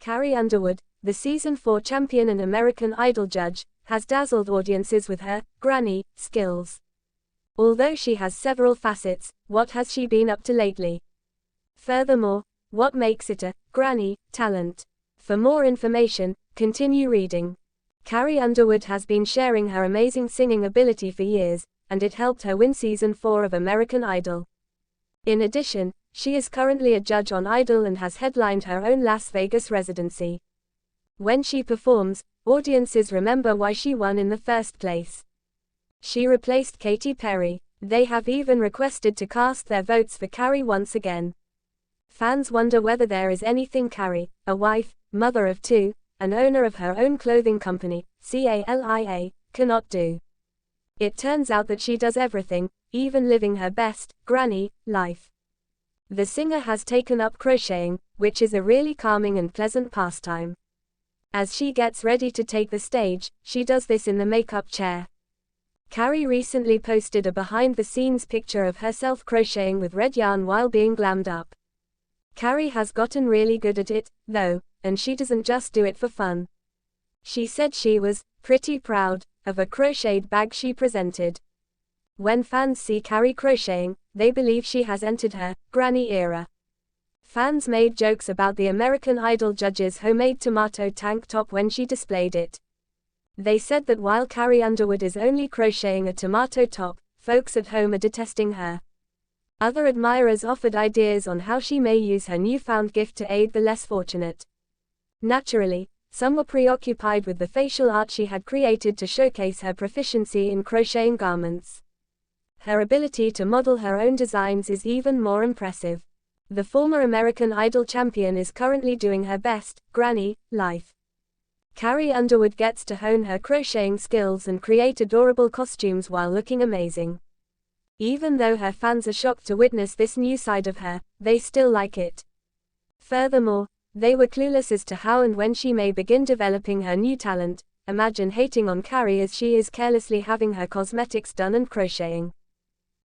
Carrie Underwood, the Season 4 champion and American Idol judge, has dazzled audiences with her granny skills. Although she has several facets, what has she been up to lately? Furthermore, what makes it a granny talent? For more information, continue reading. Carrie Underwood has been sharing her amazing singing ability for years, and it helped her win Season 4 of American Idol. In addition, she is currently a judge on Idol and has headlined her own Las Vegas residency. When she performs, audiences remember why she won in the first place. She replaced Katy Perry. They have even requested to cast their votes for Carrie once again. Fans wonder whether there is anything Carrie, a wife, mother of two, and owner of her own clothing company, CALIA, cannot do. It turns out that she does everything, even living her best granny life. The singer has taken up crocheting, which is a really calming and pleasant pastime. As she gets ready to take the stage, she does this in the makeup chair. Carrie recently posted a behind-the-scenes picture of herself crocheting with red yarn while being glammed up. Carrie has gotten really good at it, though, and she doesn't just do it for fun. She said she was pretty proud of a crocheted bag she presented. When fans see Carrie crocheting, they believe she has entered her granny era. Fans made jokes about the American Idol judge's homemade tomato tank top when she displayed it. They said that while Carrie Underwood is only crocheting a tomato top, folks at home are detesting her. Other admirers offered ideas on how she may use her newfound gift to aid the less fortunate. Naturally, some were preoccupied with the facial art she had created to showcase her proficiency in crocheting garments. Her ability to model her own designs is even more impressive. The former American Idol champion is currently doing her best granny life. Carrie Underwood gets to hone her crocheting skills and create adorable costumes while looking amazing. Even though her fans are shocked to witness this new side of her, they still like it. Furthermore, they were clueless as to how and when she may begin developing her new talent. Imagine hating on Carrie as she is carelessly having her cosmetics done and crocheting.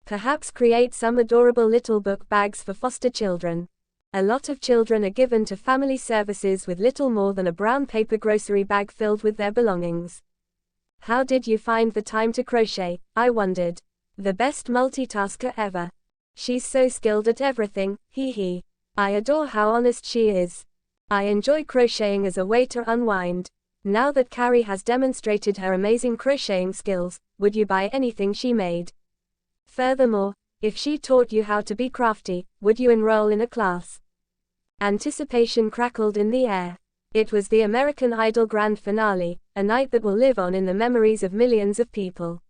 Perhaps create some adorable little book bags for foster children. A lot of children are given to family services with little more than a brown paper grocery bag filled with their belongings. How did you find the time to crochet? I wondered. The best multitasker ever. She's so skilled at everything, hee hee. I adore how honest she is. I enjoy crocheting as a way to unwind. Now that Carrie has demonstrated her amazing crocheting skills, would you buy anything she made? Furthermore, if she taught you how to be crafty, would you enroll in a class? Anticipation crackled in the air. It was the American Idol grand finale, a night that will live on in the memories of millions of people.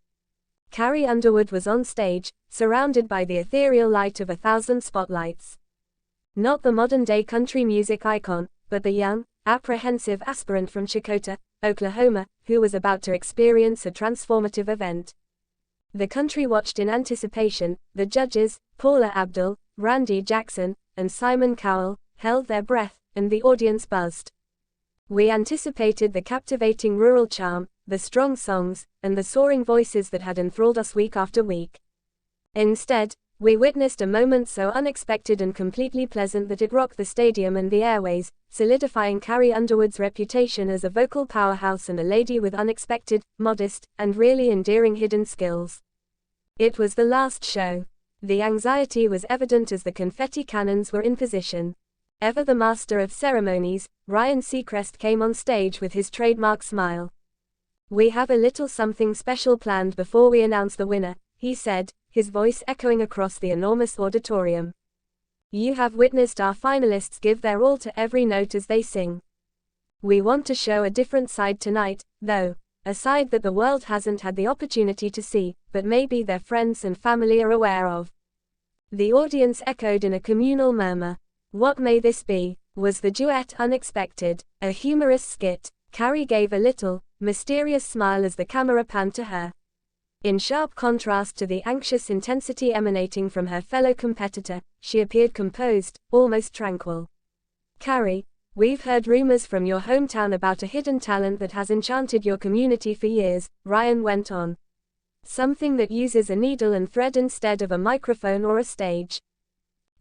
Carrie Underwood was on stage, surrounded by the ethereal light of 1,000 spotlights. Not the modern-day country music icon, but the young, apprehensive aspirant from Chicota, Oklahoma, who was about to experience a transformative event. The country watched in anticipation. The judges, Paula Abdul, Randy Jackson, and Simon Cowell, held their breath, and the audience buzzed. We anticipated the captivating rural charm, the strong songs, and the soaring voices that had enthralled us week after week. Instead, we witnessed a moment so unexpected and completely pleasant that it rocked the stadium and the airways, solidifying Carrie Underwood's reputation as a vocal powerhouse and a lady with unexpected, modest, and really endearing hidden skills. It was the last show. The anxiety was evident as the confetti cannons were in position. Ever the master of ceremonies, Ryan Seacrest came on stage with his trademark smile. "We have a little something special planned before we announce the winner," he said, his voice echoing across the enormous auditorium. "You have witnessed our finalists give their all to every note as they sing. We want to show a different side tonight, though, a side that the world hasn't had the opportunity to see, but maybe their friends and family are aware of." The audience echoed in a communal murmur. What may this be? Was the duet unexpected? A humorous skit? Carrie gave a little, mysterious smile as the camera panned to her. In sharp contrast to the anxious intensity emanating from her fellow competitor, she appeared composed, almost tranquil. "Carrie, we've heard rumors from your hometown about a hidden talent that has enchanted your community for years," Ryan went on. "Something that uses a needle and thread instead of a microphone or a stage."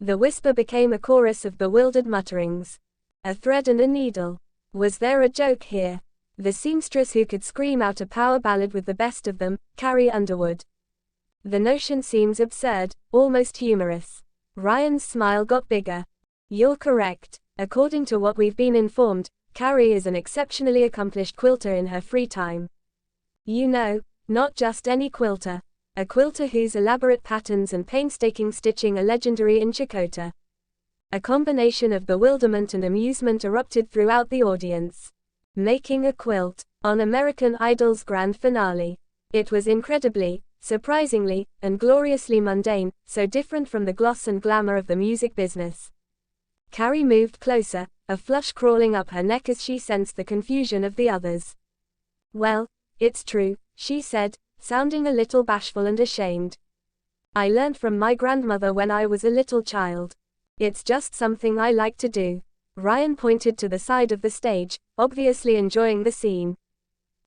The whisper became a chorus of bewildered mutterings. A thread and a needle. Was there a joke here? The seamstress who could scream out a power ballad with the best of them, Carrie Underwood. The notion seems absurd, almost humorous. Ryan's smile got bigger. You're correct. According to what we've been informed, Carrie is an exceptionally accomplished quilter in her free time. You know, not just any quilter. A quilter whose elaborate patterns and painstaking stitching are legendary in Chakotay. A combination of bewilderment and amusement erupted throughout the audience. Making a quilt on American Idol's grand finale. It was incredibly, surprisingly, and gloriously mundane, so different from the gloss and glamour of the music business. Carrie moved closer, a flush crawling up her neck as she sensed the confusion of the others. Well, it's true, she said, sounding a little bashful and ashamed. I learned from my grandmother when I was a little child. It's just something I like to do. Ryan pointed to the side of the stage, obviously enjoying the scene.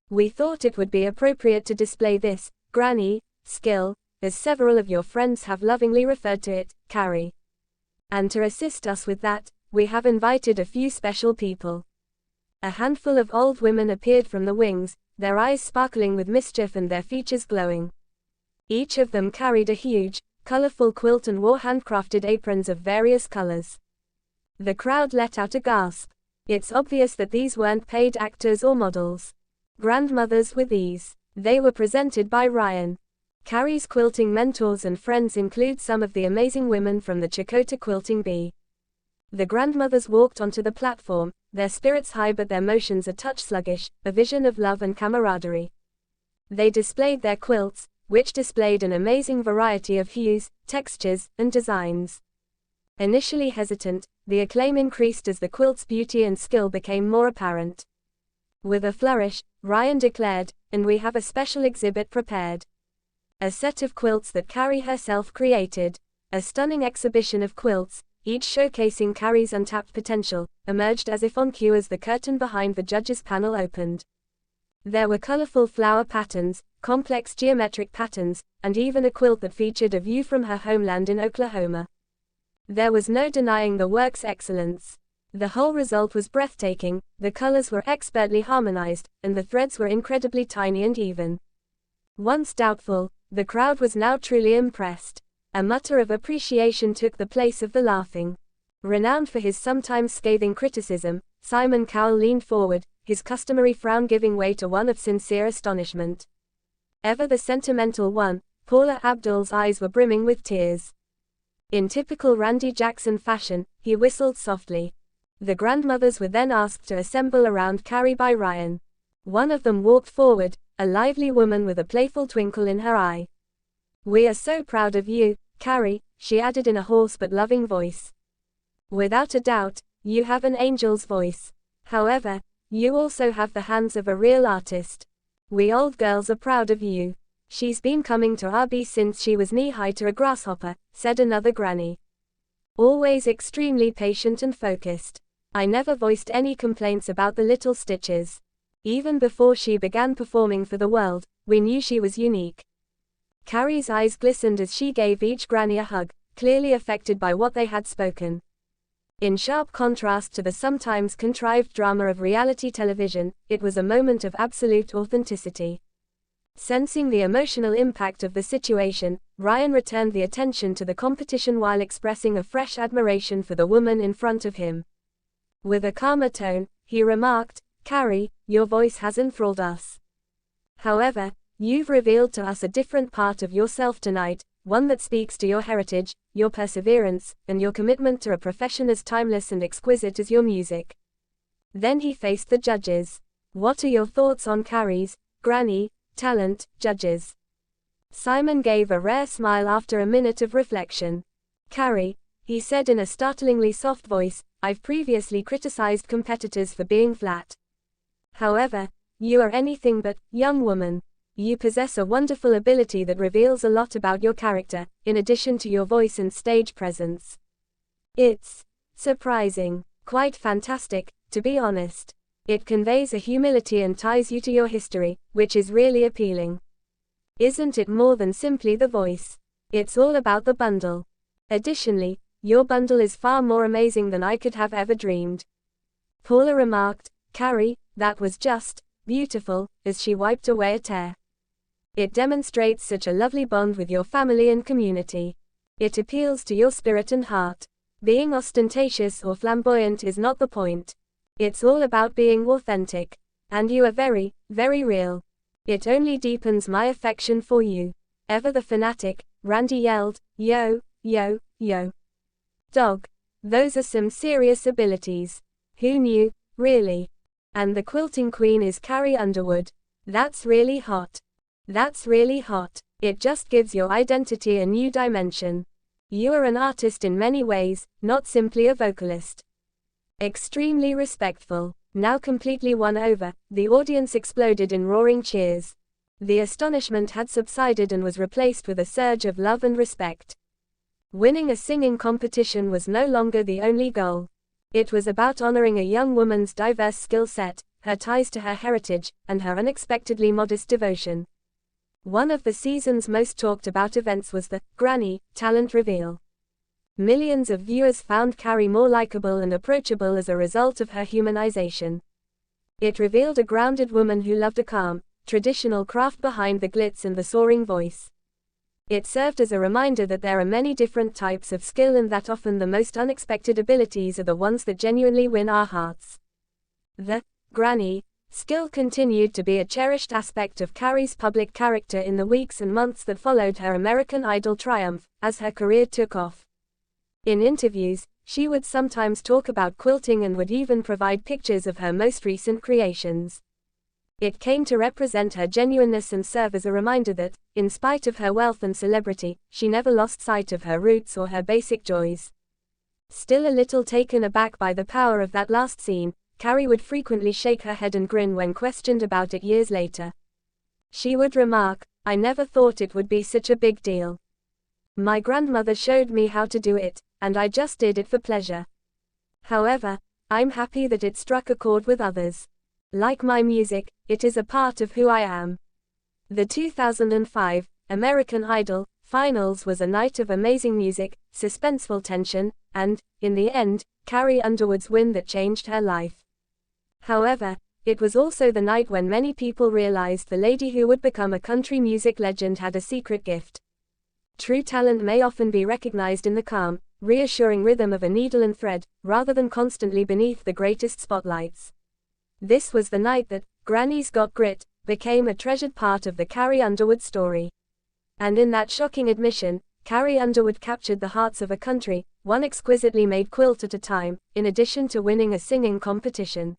We thought it would be appropriate to display this, granny, skill, as several of your friends have lovingly referred to it, Carrie. And to assist us with that, we have invited a few special people. A handful of old women appeared from the wings, their eyes sparkling with mischief and their features glowing. Each of them carried a huge, colorful quilt and wore handcrafted aprons of various colors. The crowd let out a gasp. It's obvious that these weren't paid actors or models. Grandmothers with ease. They were presented by Ryan. Carrie's quilting mentors and friends include some of the amazing women from the Chakotay Quilting Bee. The grandmothers walked onto the platform, their spirits high but their motions a touch sluggish, a vision of love and camaraderie. They displayed their quilts, which displayed an amazing variety of hues, textures, and designs. Initially hesitant, the acclaim increased as the quilt's beauty and skill became more apparent. With a flourish, Ryan declared, "And we have a special exhibit prepared. A set of quilts that Carrie herself created. A stunning exhibition of quilts, each showcasing Carrie's untapped potential, emerged as if on cue as the curtain behind the judges' panel opened. There were colorful flower patterns, complex geometric patterns, and even a quilt that featured a view from her homeland in Oklahoma. There was no denying the work's excellence. The whole result was breathtaking, the colors were expertly harmonized, and the threads were incredibly tiny and even. Once doubtful, the crowd was now truly impressed. A mutter of appreciation took the place of the laughing. Renowned for his sometimes scathing criticism, Simon Cowell leaned forward, his customary frown giving way to one of sincere astonishment. Ever the sentimental one, Paula Abdul's eyes were brimming with tears. In typical Randy Jackson fashion, he whistled softly. The grandmothers were then asked to assemble around Carrie by Ryan. One of them walked forward, a lively woman with a playful twinkle in her eye. "We are so proud of you, Carrie," she added in a hoarse but loving voice. "Without a doubt, you have an angel's voice. However, you also have the hands of a real artist. We old girls are proud of you." "She's been coming to RB since she was knee-high to a grasshopper," said another granny. "Always extremely patient and focused. I never voiced any complaints about the little stitches. Even before she began performing for the world, we knew she was unique." Carrie's eyes glistened as she gave each granny a hug, clearly affected by what they had spoken. In sharp contrast to the sometimes contrived drama of reality television, it was a moment of absolute authenticity. Sensing the emotional impact of the situation, Ryan returned the attention to the competition while expressing a fresh admiration for the woman in front of him. With a calmer tone, he remarked, "Carrie, your voice has enthralled us. However, you've revealed to us a different part of yourself tonight, one that speaks to your heritage, your perseverance, and your commitment to a profession as timeless and exquisite as your music." Then he faced the judges. "What are your thoughts on Carrie's, granny, talent, judges?" Simon gave a rare smile after a minute of reflection. "Carrie," he said in a startlingly soft voice, "I've previously criticized competitors for being flat. However, you are anything but, young woman. You possess a wonderful ability that reveals a lot about your character, in addition to your voice and stage presence. It's surprising, quite fantastic, to be honest. It conveys a humility and ties you to your history, which is really appealing. Isn't it more than simply the voice? It's all about the bundle. Additionally, your bundle is far more amazing than I could have ever dreamed." Paula remarked, "Carrie, that was just beautiful," as she wiped away a tear. "It demonstrates such a lovely bond with your family and community. It appeals to your spirit and heart. Being ostentatious or flamboyant is not the point. It's all about being authentic. And you are very, very real. It only deepens my affection for you. Ever the fanatic," Randy yelled. "Yo, yo, yo. Dog. Those are some serious abilities. Who knew, really? And the quilting queen is Carrie Underwood. That's really hot. That's really hot. It just gives your identity a new dimension. You are an artist in many ways, not simply a vocalist." Extremely respectful. Now completely won over, the audience exploded in roaring cheers. The astonishment had subsided and was replaced with a surge of love and respect. Winning a singing competition was no longer the only goal. It was about honoring a young woman's diverse skill set, her ties to her heritage, and her unexpectedly modest devotion. One of the season's most talked about events was the Granny talent reveal. Millions of viewers found Carrie more likable and approachable as a result of her humanization. It revealed a grounded woman who loved a calm, traditional craft behind the glitz and the soaring voice. It served as a reminder that there are many different types of skill and that often the most unexpected abilities are the ones that genuinely win our hearts. The Granny skill continued to be a cherished aspect of Carrie's public character in the weeks and months that followed her American Idol triumph, as her career took off. In interviews, she would sometimes talk about quilting and would even provide pictures of her most recent creations. It came to represent her genuineness and serve as a reminder that, in spite of her wealth and celebrity, she never lost sight of her roots or her basic joys. Still a little taken aback by the power of that last scene, Carrie would frequently shake her head and grin when questioned about it years later. She would remark, "I never thought it would be such a big deal. My grandmother showed me how to do it, and I just did it for pleasure. However, I'm happy that it struck a chord with others. Like my music, it is a part of who I am." The 2005 American Idol finals was a night of amazing music, suspenseful tension, and, in the end, Carrie Underwood's win that changed her life. However, it was also the night when many people realized the lady who would become a country music legend had a secret gift. True talent may often be recognized in the calm, reassuring rhythm of a needle and thread, rather than constantly beneath the greatest spotlights. This was the night that Granny's Got Grit became a treasured part of the Carrie Underwood story. And in that shocking admission, Carrie Underwood captured the hearts of a country, one exquisitely made quilt at a time, in addition to winning a singing competition.